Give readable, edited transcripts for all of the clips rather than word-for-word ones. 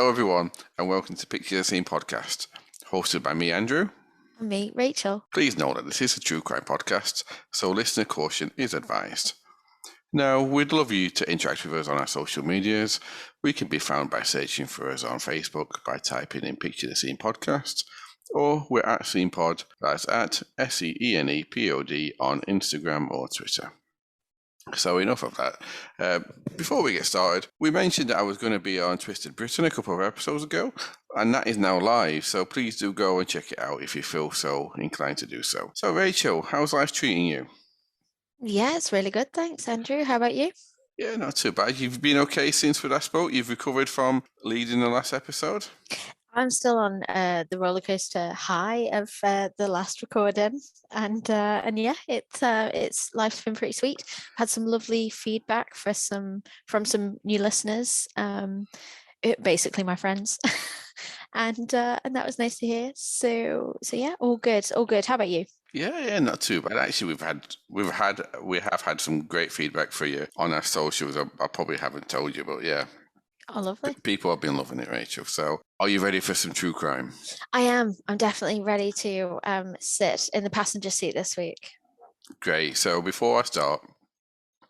Hello everyone and welcome to Picture the Scene podcast, hosted by me, Andrew. And me, Rachel. Please note that this is a true crime podcast, so listener caution is advised. Now, we'd love you to interact with us on our social medias. We can be found by searching for us on Facebook by typing in Picture the Scene podcast, or we're at ScenePod, that's at SEENEPOD on Instagram or Twitter. So enough of that. Before we get started, we mentioned that I was going to be on Twisted Britain a couple of episodes ago, and that is now live, so please do go and check it out if you feel so inclined to do so. So Rachel, how's life treating you? Yeah, it's really good. Thanks, Andrew. How about you? Yeah, not too bad. You've been okay since we last spoke? You've recovered from leading the last episode? I'm still on the roller coaster high of the last recording, and yeah, it's life's been pretty sweet. Had some lovely feedback from some new listeners, basically my friends, and that was nice to hear. So yeah, all good, all good. How about you? Yeah, not too bad. Actually, we have had some great feedback for you on our socials. I probably haven't told you, but yeah. Oh, lovely. People have been loving it, Rachel. So, are you ready for some true crime? I am. I'm definitely ready to sit in the passenger seat this week. Great. So, before I start,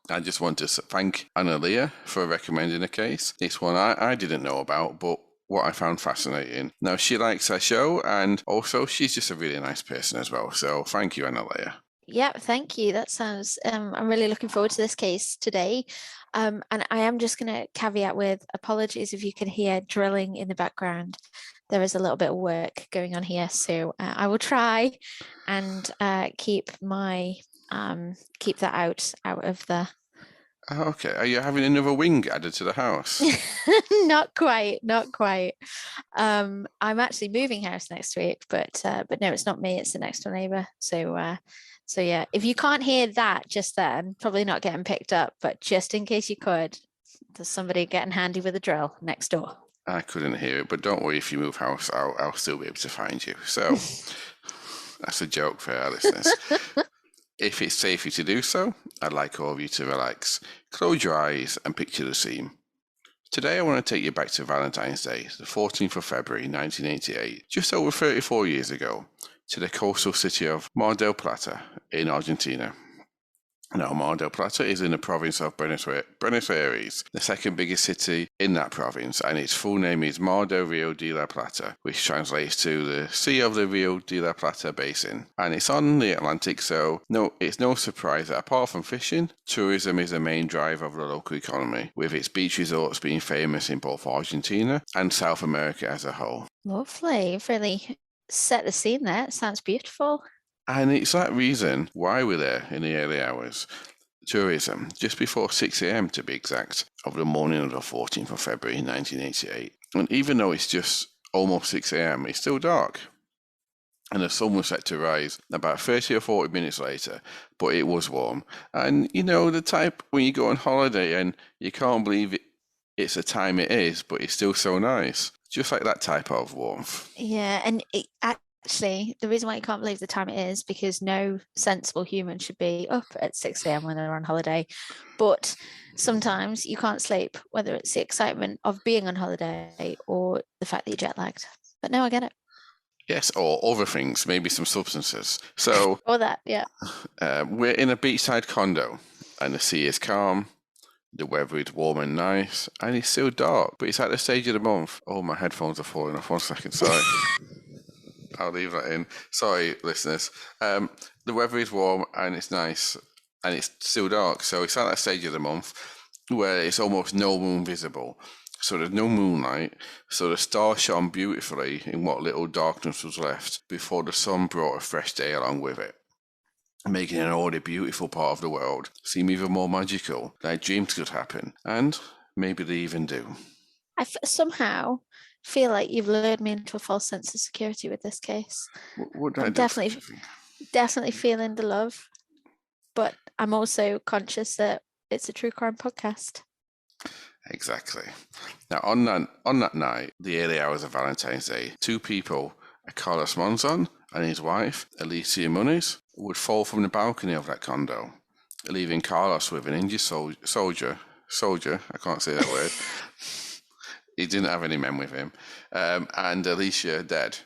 I just want to thank Anna-Leah for recommending a case. It's one I didn't know about, but what I found fascinating. Now, she likes our show, and also she's just a really nice person as well. So, thank you, Anna-Leah. Yeah, thank you. That sounds, I'm really looking forward to this case today. And I am just going to caveat with apologies if you can hear drilling in the background. There is a little bit of work going on here, so I will try and keep that out of the. Okay, are you having another wing added to the house? Not quite. I'm actually moving house next week, but no, it's not me. It's the next door neighbour. So yeah, if you can't hear that just then, probably not getting picked up. But just in case you could, there's somebody getting handy with a drill next door. I couldn't hear it, but don't worry. If you move house, I'll still be able to find you. So that's a joke for our listeners. If it's safe for you to do so, I'd like all of you to relax, close your eyes and picture the scene. Today I want to take you back to Valentine's Day, the 14th of February 1988, just over 34 years ago, to the coastal city of Mar del Plata in Argentina. Now, Mar del Plata is in the province of Buenos Aires, the second biggest city in that province, and its full name is Mar del Rio de la Plata, which translates to the Sea of the Rio de la Plata Basin. And it's on the Atlantic, so it's no surprise that apart from fishing, tourism is the main driver of the local economy, with its beach resorts being famous in both Argentina and South America as a whole. Lovely. You've really set the scene there. It sounds beautiful. And it's that reason why we're there in the early hours. Tourism, just before 6 a.m. to be exact, of the morning of the 14th of February 1988. And even though it's just almost 6 a.m., it's still dark. And the sun was set to rise about 30 or 40 minutes later, but it was warm. And you know, the type when you go on holiday and you can't believe it's the time it is, but it's still so nice. Just like that type of warmth. Yeah, and actually, the reason why you can't believe the time it is because no sensible human should be up at 6 a.m. when they're on holiday. But sometimes you can't sleep, whether it's the excitement of being on holiday or the fact that you're jet lagged. But no, I get it. Yes, or other things, maybe some substances. So, or that, yeah. We're in a beachside condo, and the sea is calm. The weather is warm and nice, and it's still dark, but it's at the stage of the month. Oh, my headphones are falling off. 1 second, sorry. I'll leave that in. Sorry, listeners. The weather is warm and it's nice, and it's still dark. So it's at that stage of the month where it's almost no moon visible. So there's no moonlight. So the stars shone beautifully in what little darkness was left before the sun brought a fresh day along with it, making an already beautiful part of the world seem even more magical, like dreams could happen, and maybe they even do. I somehow feel like you've lured me into a false sense of security with this case. I'm definitely feeling the love, but I'm also conscious that it's a true crime podcast. Exactly. Now, on that night, the early hours of Valentine's Day, two people, Carlos Monzon and his wife, Alicia Muniz, would fall from the balcony of that condo, leaving Carlos with an injured soldier, I can't say that word, He didn't have any men with him. And Alicia dead.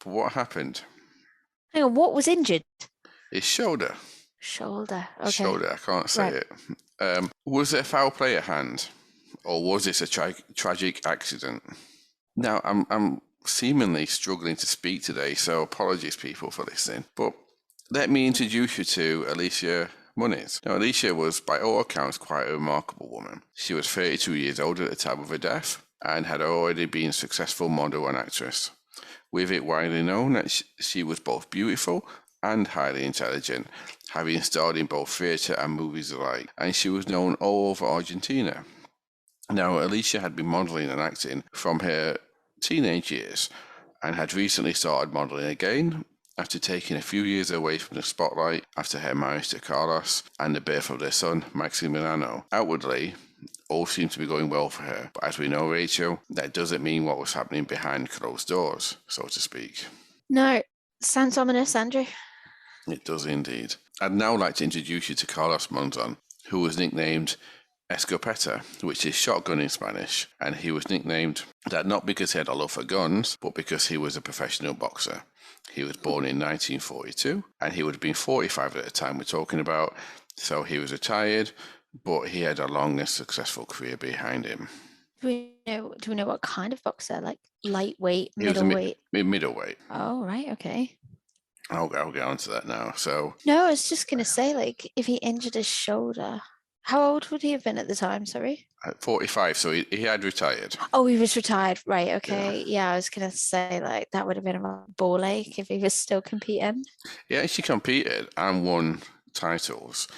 But what happened? Hang on, what was injured? His shoulder. Shoulder. Okay. Shoulder, I can't say Right. it. Was there foul play at hand? Or was this a tragic accident? Now, I'm seemingly struggling to speak today, so apologies, people, for listening. But let me introduce you to Alicia Muniz. Now, Alicia was, by all accounts, quite a remarkable woman. She was 32 years old at the time of her death and had already been a successful model and actress. With it widely known that she was both beautiful and highly intelligent, having starred in both theatre and movies alike, and she was known all over Argentina. Now, Alicia had been modelling and acting from her teenage years and had recently started modelling again after taking a few years away from the spotlight after her marriage to Carlos and the birth of their son, Maximiliano. Outwardly, all seemed to be going well for her, but as we know, Rachel, that doesn't mean what was happening behind closed doors, so to speak. No, sounds ominous, Andrew. It does indeed. I'd now like to introduce you to Carlos Monzon, who was nicknamed Escopeta, which is shotgun in Spanish, and he was nicknamed that not because he had a love for guns, but because he was a professional boxer. He was born in 1942, and he would have been 45 at the time we're talking about, so he was retired, but he had a long and successful career behind him. Do we know what kind of boxer? Like lightweight, He was middleweight? Middleweight. Oh, right, okay. I'll get on to that now. So No, I was just going to say, like, if he injured his shoulder, how old would he have been at the time? Sorry. at 45, so he had retired. Oh, he was retired. Right. Okay. Yeah, I was going to say, like, that would have been a ball ache if he was still competing. He actually competed and won titles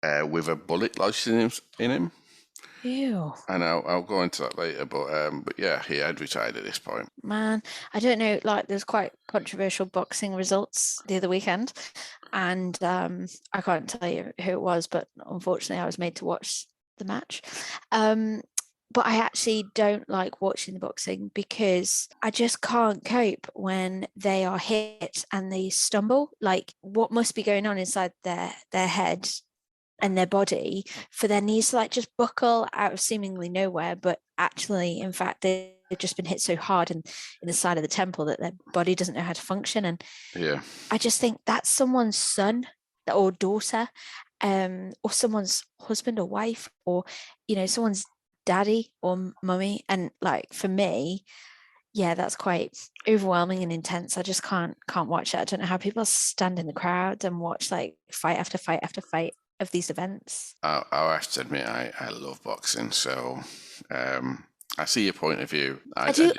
with a bullet lodged in him. Ew. And I'll go into that later, but yeah, he had retired at this point. Man, I don't know. Like, there's quite controversial boxing results the other weekend, and I can't tell you who it was, but unfortunately, I was made to watch the match. But I actually don't like watching the boxing because I just can't cope when they are hit and they stumble. Like, what must be going on inside their head and their body for their knees to like just buckle out of seemingly nowhere, but actually, in fact, they've just been hit so hard in the side of the temple that their body doesn't know how to function. And Yeah, I just think that's someone's son or daughter, or someone's husband or wife, or someone's daddy or mummy. And like for me, yeah, that's quite overwhelming and intense. I just can't watch it. I don't know how people stand in the crowd and watch like fight after fight after fight of these events. I'll have to admit I love boxing, so I see your point of view. I do.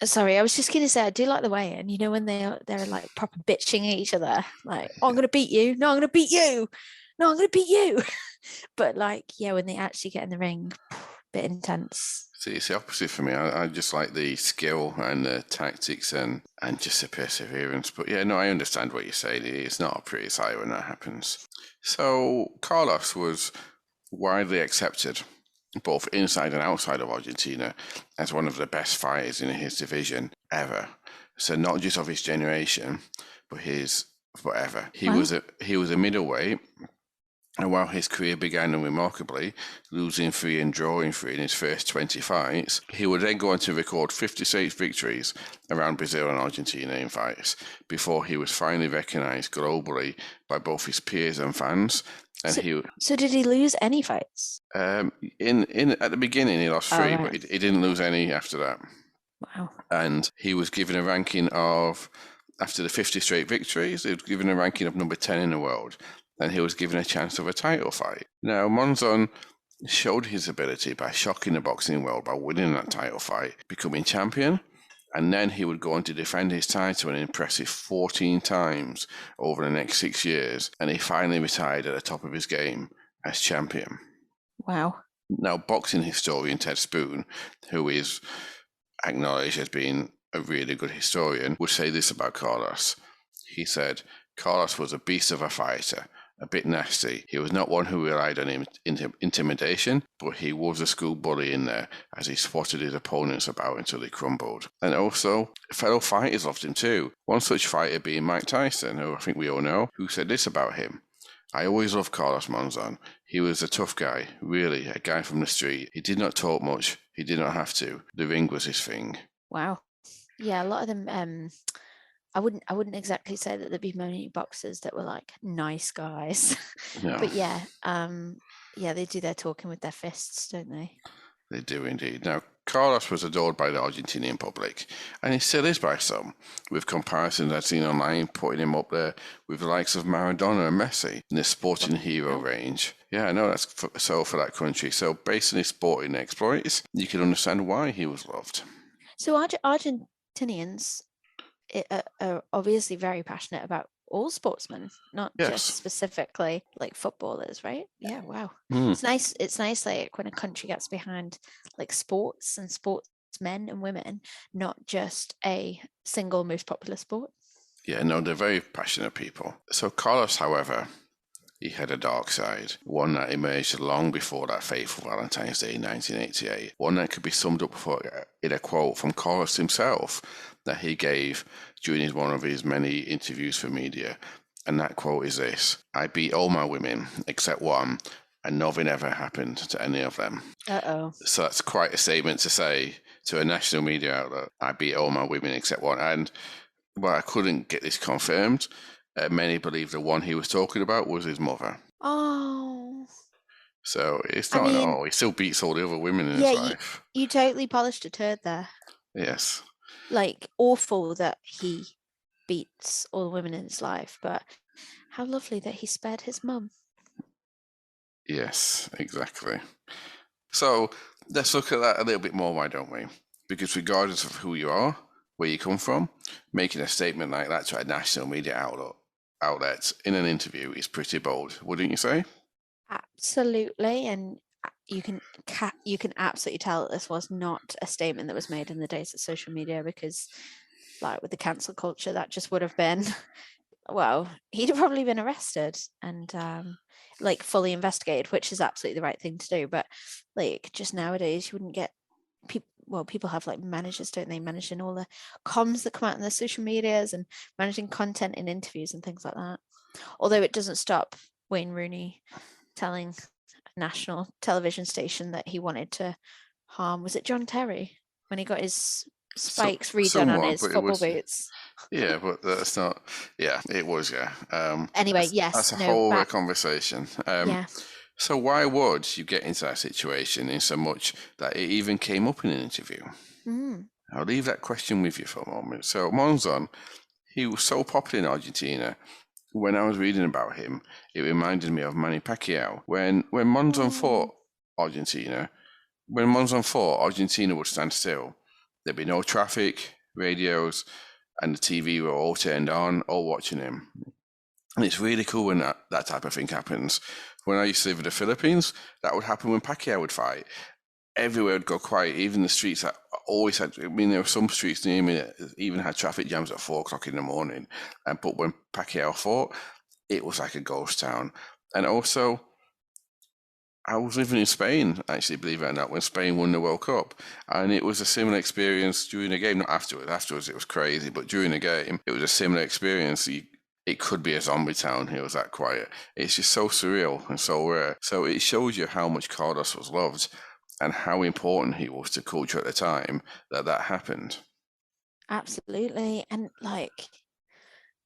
Sorry, I was just gonna say I do like the way in. When they're like proper bitching at each other, like, "Oh, I'm gonna beat you. No, I'm gonna beat you. No, I'm gonna beat you." But like, yeah, when they actually get in the ring, bit intense. See, it's the opposite for me. I just like the skill and the tactics and just the perseverance. But yeah, no, I understand what you're saying. It's not a pretty sight when that happens. So Carlos was widely accepted, both inside and outside of Argentina, as one of the best fighters in his division ever. So not just of his generation, but his forever. He was a middleweight. And while his career began unremarkably, losing 3 and drawing 3 in his first 20 fights, he would then go on to record 56 victories around Brazil and Argentina in fights, before he was finally recognised globally by both his peers and fans. And so did he lose any fights? At the beginning he lost 3, but he didn't lose any after that. Wow. And he was given a ranking of, after the 50 straight victories, he was given a ranking of number 10 in the world. And he was given a chance of a title fight. Now, Monzon showed his ability by shocking the boxing world by winning that title fight, becoming champion, and then he would go on to defend his title an impressive 14 times over the next 6 years, and he finally retired at the top of his game as champion. Wow. Now, boxing historian Ted Spoon, who is acknowledged as being a really good historian, would say this about Carlos. He said, "Carlos was a beast of a fighter, a bit nasty. He was not one who relied on intimidation, but he was a school bully in there as he swatted his opponents about until they crumbled." And also, fellow fighters loved him too. One such fighter being Mike Tyson, who I think we all know, who said this about him: I always loved Carlos Monzon. He was a tough guy, really, a guy from the street. He did not talk much. He did not have to. The ring was his thing. Wow. Yeah, a lot of them. I wouldn't exactly say that there'd be many boxers that were like nice guys, No, but yeah, yeah, they do their talking with their fists, don't they? they do indeed. Now, Carlos was adored by the Argentinian public, and he still is by some, with comparisons I've seen online putting him up there with the likes of Maradona and Messi in the sporting hero range. Yeah, I know that's so for that country. So, based on his sporting exploits, you can understand why he was loved. So Argentinians are obviously very passionate about all sportsmen, not just Yes. specifically like footballers, right? Yeah, wow. Mm. It's nice like when a country gets behind like sports and sportsmen and women, not just a single most popular sport. Yeah, no, they're very passionate people. So, Carlos, however, he had a dark side, one that emerged long before that fateful Valentine's Day in 1988, one that could be summed up in a quote from Carlos himself that he gave during one of his many interviews for media. And that quote is this: "I beat all my women except one, and nothing ever happened to any of them." Uh-oh. So that's quite a statement to say to a national media outlet. I beat all my women except one. And well, I couldn't get this confirmed. Many believe the one he was talking about was his mother. Oh. So it's I not at mean, all. He still beats all the other women in yeah, his life. you totally polished a turd there. Yes. Like awful that he beats all the women in his life, but how lovely that he spared his mum. Yes, exactly. So let's look at that a little bit more, why don't we? Because regardless of who you are, where you come from, making a statement like that to a national media outlet in an interview is pretty bold, wouldn't you say? Absolutely, and you can absolutely tell that this was not a statement that was made in the days of social media, because like with the cancel culture, that just would have been well, he'd have probably been arrested and like fully investigated, which is absolutely the right thing to do. But like just nowadays, you wouldn't get people. Well, people have like managers, don't they? Managing all the comms that come out in their social medias and managing content in interviews and things like that. Although it doesn't stop Wayne Rooney telling a national television station that he wanted to harm, was it John Terry, when he got his spikes redone on Somewhat, his but it football was, boots? yeah, but that's not, yeah, it was, yeah. Anyway, That's yes, a no, whole other back, conversation. yeah. So why would you get into that situation in so much that it even came up in an interview? Mm. I'll leave that question with you for a moment. So Monzon, he was so popular in Argentina. When I was reading about him, it reminded me of Manny Pacquiao. When Monzon fought Argentina, when Monzon fought, Argentina would stand still. There'd be no traffic, radios, and the TV were all turned on, all watching him. And it's really cool when that type of thing happens. When I used to live in the Philippines, that would happen when Pacquiao would fight. Everywhere would go quiet, even the streets that always had, I mean, there were some streets near me that even had traffic jams at 4 o'clock in the morning. But when Pacquiao fought, it was like a ghost town. And also, I was living in Spain, actually, believe it or not, when Spain won the World Cup. And it was a similar experience during the game, not afterwards. Afterwards, it was crazy. But during the game, it was a similar experience. It could be a zombie town. It was that quiet. It's just so surreal and so rare. So it shows you how much Carlos was loved and how important he was to culture at the time that happened. Absolutely. And like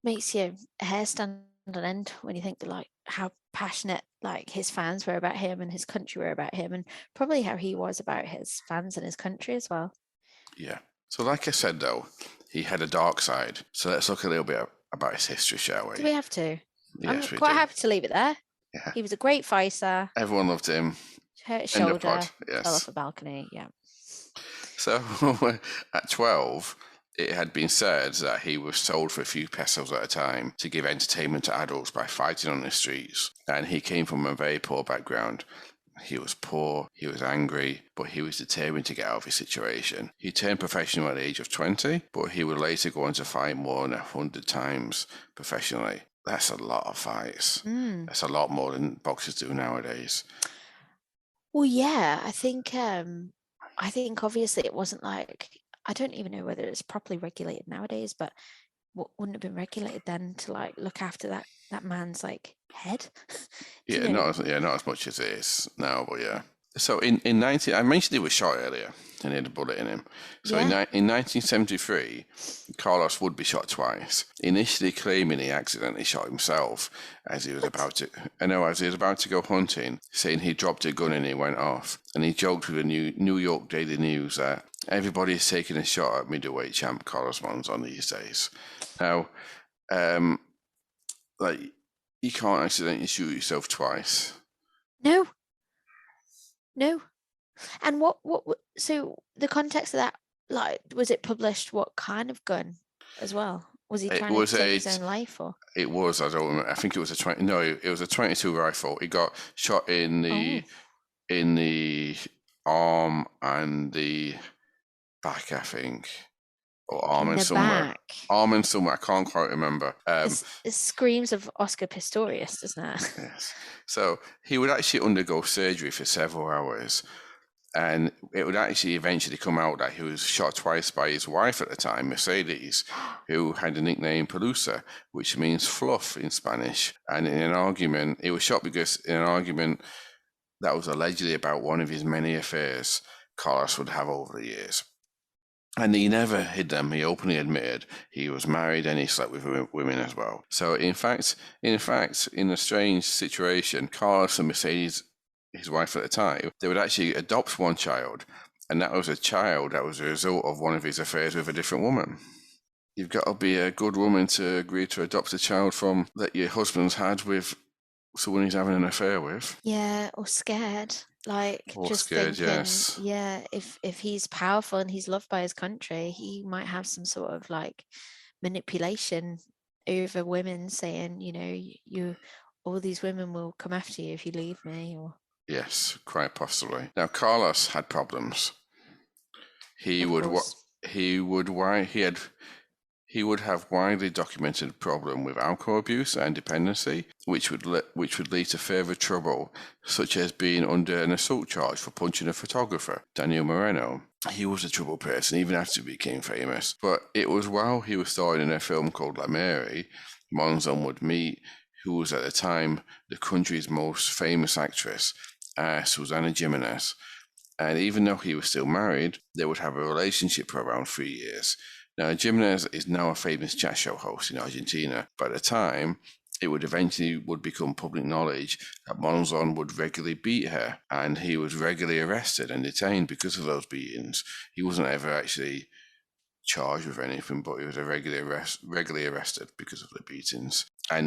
makes your hair stand on end when you think that like how passionate like his fans were about him and his country were about him, and probably how he was about his fans and his country as well. Yeah. So like I said, though, he had a dark side. So let's look a little bit about his history, shall Do we? we have to? I'm Yes, we quite do. happy to leave it there. Yeah. He was a great fighter. Everyone loved him. Hurt his End of pod. shoulder, fell Yes. off a balcony. Yeah. So at 12, it had been said that he was sold for a few pesos at a time to give entertainment to adults by fighting on the streets. And he came from a very poor background. He was poor, he was angry, but he was determined to get out of his situation. He turned professional at the age of 20, but he would later go on to fight more than 100 times professionally. That's a lot of fights. That's a lot more than boxers do nowadays. Well, yeah, I think obviously it wasn't like, I don't even know whether it's properly regulated nowadays, but wouldn't have been regulated then to like look after that man's like head. Yeah, not as much as it is now, but yeah. So in 19, I mentioned he was shot earlier and he had a bullet in him. So in 1973, Carlos would be shot twice. Initially claiming he accidentally shot himself as he was about to go hunting, saying he dropped a gun and it went off. And he joked with the New York Daily News that everybody's taking a shot at middleweight champ Carlos Monzon these days. Now, like, you can't accidentally shoot yourself twice. No. And so the context of that, like, was it published what kind of gun as well? Was he trying to take his own life, or? It was, I don't remember. I think it was it was a 22 rifle. He got shot in the arm and the back, I think. Or arm and somewhere. Back. Arm and somewhere. I can't quite remember. It screams of Oscar Pistorius, doesn't it? Yes. So he would actually undergo surgery for several hours. And it would actually eventually come out that he was shot twice by his wife at the time, Mercedes, who had the nickname Pelusa, which means fluff in Spanish. And in an argument, he was shot because in an argument that was allegedly about one of his many affairs Carlos would have over the years. And he never hid them. He openly admitted he was married and he slept with women as well. So in fact, in a strange situation, Carlos and Mercedes, his wife at the time, they would actually adopt one child, and that was a child that was a result of one of his affairs with a different woman. You've got to be a good woman to agree to adopt a child from that your husband's had with someone he's having an affair with. Yeah, or scared. Like, or just scared, thinking, yes. yeah, if he's powerful and he's loved by his country, he might have some sort of like manipulation over women, saying, you all these women will come after you if you leave me, or. Yes, quite possibly. Now, Carlos had problems. He would have widely documented problem with alcohol abuse and dependency, which would lead to further trouble, such as being under an assault charge for punching a photographer, Daniel Moreno. He was a troubled person even after he became famous. But it was while he was starring in a film called La Mary, Monzon would meet who was at the time the country's most famous actress, Susana Jimenez. And even though he was still married, they would have a relationship for around 3 years. Now, Jimenez is now a famous chat show host in Argentina, but at the time, it would eventually become public knowledge that Monzon would regularly beat her, and he was regularly arrested and detained because of those beatings. He wasn't ever actually charged with anything, but he was regularly arrested because of the beatings. And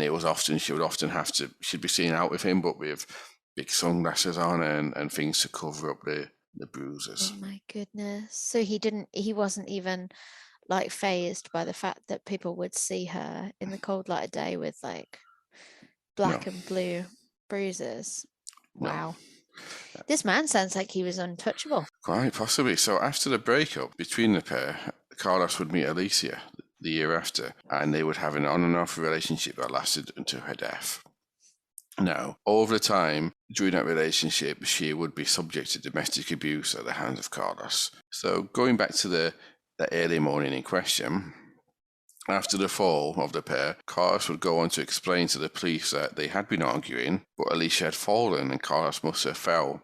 she'd be seen out with him, but with big sunglasses on and things to cover up the bruises. Oh my goodness. So he wasn't even like phased by the fact that people would see her in the cold light of day with like black and blue bruises. Wow. No. This man sounds like he was untouchable. Quite possibly. So after the breakup between the pair, Carlos would meet Alicia the year after, and they would have an on and off relationship that lasted until her death. Now, over the time during that relationship, she would be subject to domestic abuse at the hands of Carlos. So going back to the early morning in question, after the fall of the pair, Carlos would go on to explain to the police that they had been arguing, but Alicia had fallen and Carlos must have fell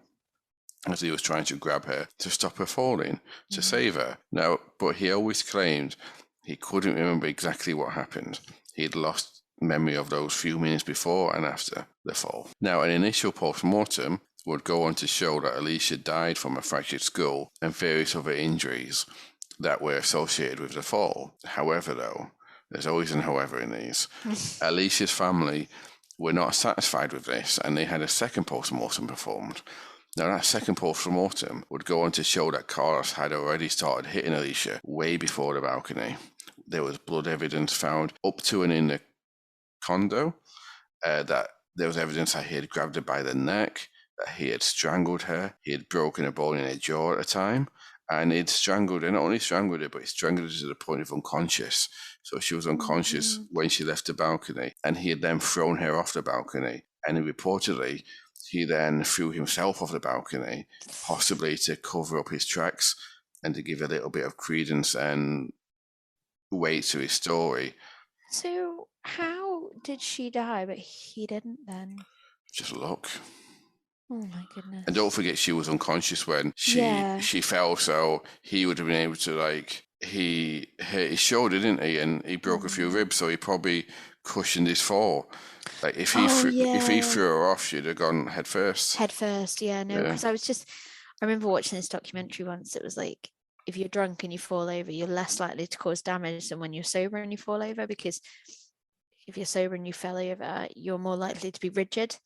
as he was trying to grab her to stop her falling, to save her. Now, but he always claimed he couldn't remember exactly what happened. He had lost memory of those few minutes before and after the fall. Now, an initial post-mortem would go on to show that Alicia died from a fractured skull and various other injuries that were associated with the fall. However, though, there's always an however in these, Alicia's family were not satisfied with this, and they had a second post-mortem performed. Now, that second post-mortem would go on to show that Carlos had already started hitting Alicia way before the balcony. There was blood evidence found up to and in the condo, that there was evidence that he had grabbed her by the neck, that he had strangled her, he had broken a bone in her jaw at the time, and he'd strangled her, not only strangled her, but he strangled her to the point of unconscious. So she was unconscious when she left the balcony, and he had then thrown her off the balcony, and reportedly he then threw himself off the balcony, possibly to cover up his tracks and to give a little bit of credence and weight to his story. So how did she die, but he didn't then? Just luck. Oh my goodness. And don't forget, she was unconscious when Yeah. she fell, so he would have been able to, like, he hit his shoulder, didn't he? And he broke a few ribs, so he probably cushioned his fall. Like if he threw her off, she'd have gone head first. Head first, yeah, no, because I remember watching this documentary once. It was like, if you're drunk and you fall over, you're less likely to cause damage than when you're sober and you fall over, because if you're sober and you fell over, you're more likely to be rigid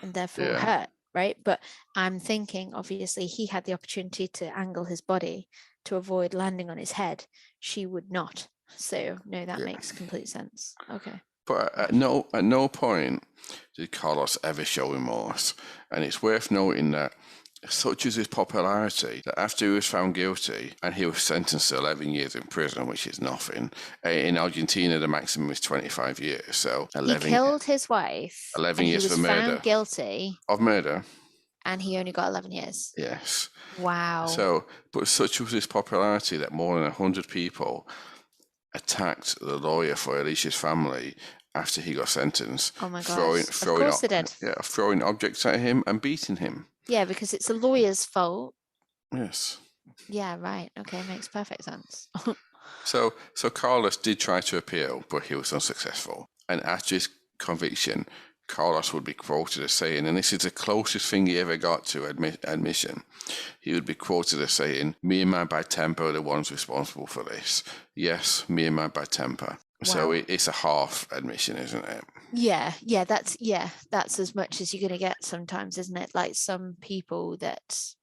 and therefore hurt, right? But I'm thinking, obviously, he had the opportunity to angle his body to avoid landing on his head. She would not. So no, that makes complete sense. Okay. But at no point did Carlos ever show remorse, and it's worth noting that such is his popularity that after he was found guilty and he was sentenced to 11 years in prison, which is nothing. In Argentina, the maximum is 25 years. So 11, he killed his wife. 11 years he was for murder. Found guilty of murder. And he only got 11 years. Yes. Wow. So, but such was his popularity that more than 100 people attacked the lawyer for Alicia's family after he got sentenced. Oh my gosh. Of course they did. Yeah, throwing objects at him and beating him. Yeah, because it's a lawyer's fault. Yes. Yeah, right. Okay, makes perfect sense. So Carlos did try to appeal, but he was unsuccessful. And after his conviction, Carlos would be quoted as saying, and this is the closest thing he ever got to admission, he would be quoted as saying, "Me and my bad temper are the ones responsible for this. Yes, me and my bad temper." Wow. So it's a half admission, isn't it? Yeah, that's as much as you're going to get sometimes, isn't it? Like some people that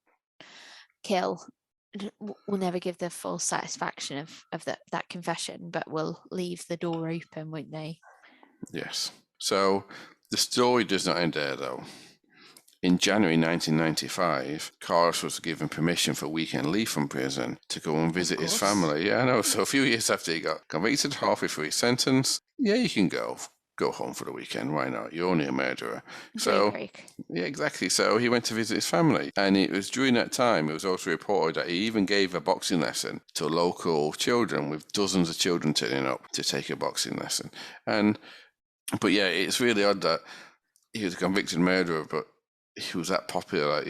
kill will never give the full satisfaction of that confession, but will leave the door open, won't they? Yes. So the story does not end there, though. In January 1995, Carlos was given permission for weekend leave from prison to go and visit his family. Yeah, I know. So a few years after he got convicted, halfway through his sentence, yeah, you can go home for the weekend. Why not? You're only a murderer. Break. Yeah, exactly. So he went to visit his family. And it was during that time, it was also reported that he even gave a boxing lesson to local children, with dozens of children turning up to take a boxing lesson. But yeah, it's really odd that he was a convicted murderer, but he was that popular.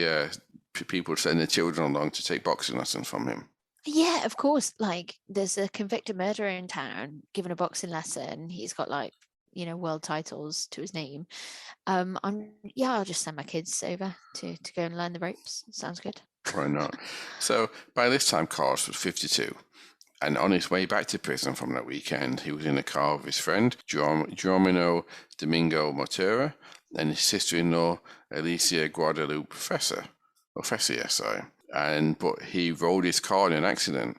People send their children along to take boxing lessons from him. Yeah, of course. Like, there's a convicted murderer in town giving a boxing lesson. He's got, like, world titles to his name. I'll just send my kids over to go and learn the ropes. Sounds good. Why not? So by this time, Carlos was 52. And on his way back to prison from that weekend, he was in a car with his friend, Geronimo Domingo Montera, and his sister-in-law, Alicia Guadalupe Fessa. But he rolled his car in an accident,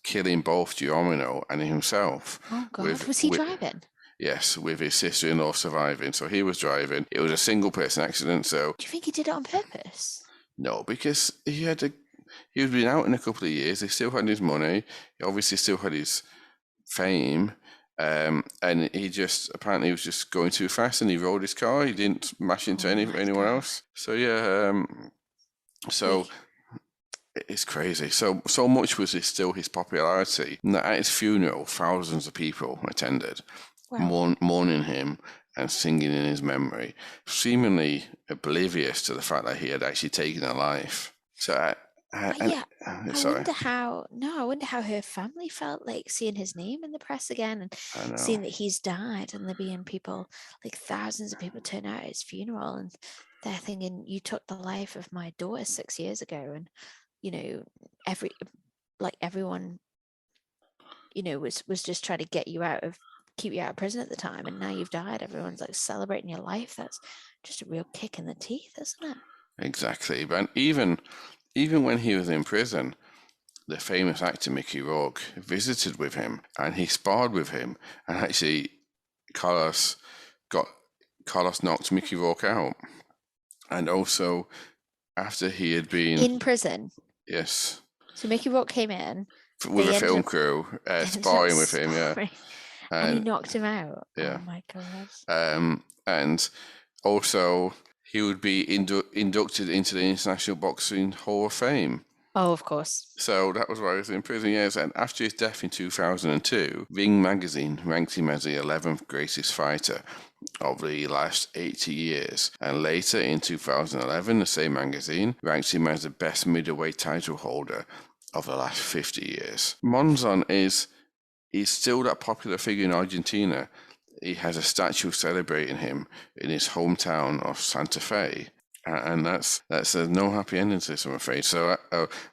killing both Geronimo and himself. Oh, God. Was he driving? Yes, with his sister-in-law surviving. So he was driving. It was a single-person accident, so... Do you think he did it on purpose? No, because he had been out in a couple of years. He still had his money. He obviously still had his fame. And he apparently was just going too fast, and he rolled his car. He didn't smash into anyone else. So yeah, it's crazy. So much was still his popularity that at his funeral, thousands of people attended, mourning him and singing in his memory, seemingly oblivious to the fact that he had actually taken a life. So I wonder how her family felt, like seeing his name in the press again and seeing that he's died, and there being people, like thousands of people, turn out at his funeral, and they're thinking, you took the life of my daughter 6 years ago, and everyone was just trying to keep you out of prison at the time, and now you've died. Everyone's like celebrating your life. That's just a real kick in the teeth, isn't it? Exactly. But even when he was in prison, the famous actor Mickey Rourke visited with him, and he sparred with him, and actually Carlos knocked Mickey Rourke out. And also, after he had been in prison. Yes. So Mickey Rourke came in with a film crew, sparring with him, and he knocked him out. Yeah. Oh my God. And also, he would be inducted into the International Boxing Hall of Fame. Oh, of course. So that was why he was in prison, yes. And after his death in 2002, Ring magazine ranked him as the 11th greatest fighter of the last 80 years. And later in 2011, the same magazine ranked him as the best middleweight title holder of the last 50 years. Monzon is still that popular figure in Argentina. He has a statue celebrating him in his hometown of Santa Fe. And that's no happy ending to this, I'm afraid. So,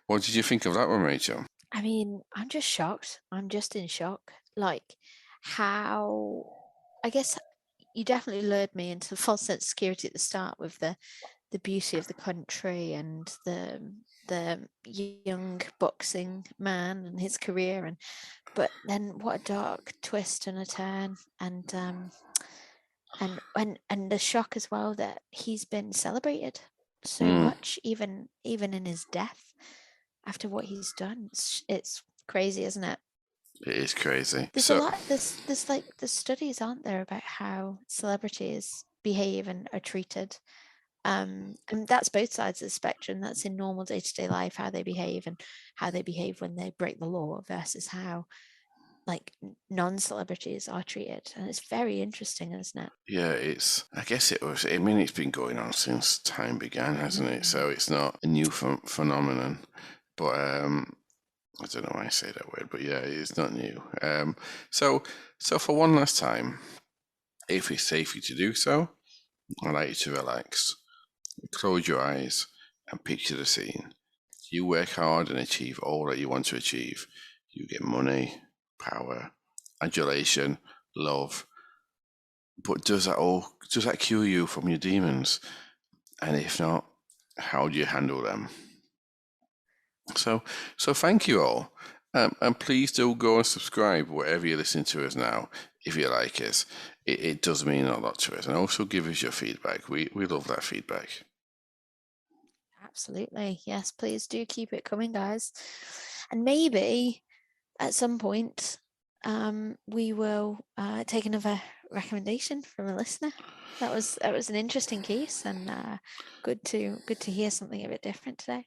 what did you think of that one, Rachel? I mean, I'm just shocked. I'm just in shock. Like, how, I guess you definitely lured me into the false sense of security at the start with the beauty of the country and the young boxing man and his career, and but then what a dark twist and a turn, and the shock as well that he's been celebrated so much, even in his death, after what he's done. It's crazy, isn't it? It is crazy. There's a lot. There's like the studies, aren't there, about how celebrities behave and are treated. And that's both sides of the spectrum. That's in normal day-to-day life, how they behave, and how they behave when they break the law, versus how like non-celebrities are treated. And it's very interesting, isn't it? Yeah, I guess it was. I mean, it's been going on since time began, hasn't it? So it's not a new phenomenon. But I don't know why I say that word, but yeah, it's not new. So for one last time, if it's safe for you to do so, I'd like you to relax, close your eyes, and picture the scene. You work hard and achieve all that you want to achieve. You get money, power, adulation, love. But does that cure you from your demons? And if not, how do you handle them? So thank you all. And please do go and subscribe wherever you're listening to us now, if you like us. It does mean a lot to us. And also give us your feedback. We love that feedback. Absolutely. Yes, please do keep it coming, guys. And maybe at some point, we will take another recommendation from a listener. That was an interesting case, and good to hear something a bit different today.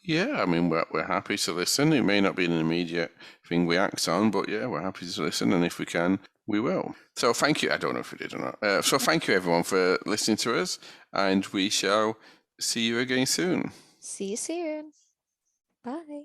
Yeah, I mean, we're happy to listen. It may not be an immediate thing we act on, but yeah, we're happy to listen. And if we can, we will. So thank you. I don't know if we did or not. So thank you, everyone, for listening to us. And we shall see you again soon. See you soon. Bye.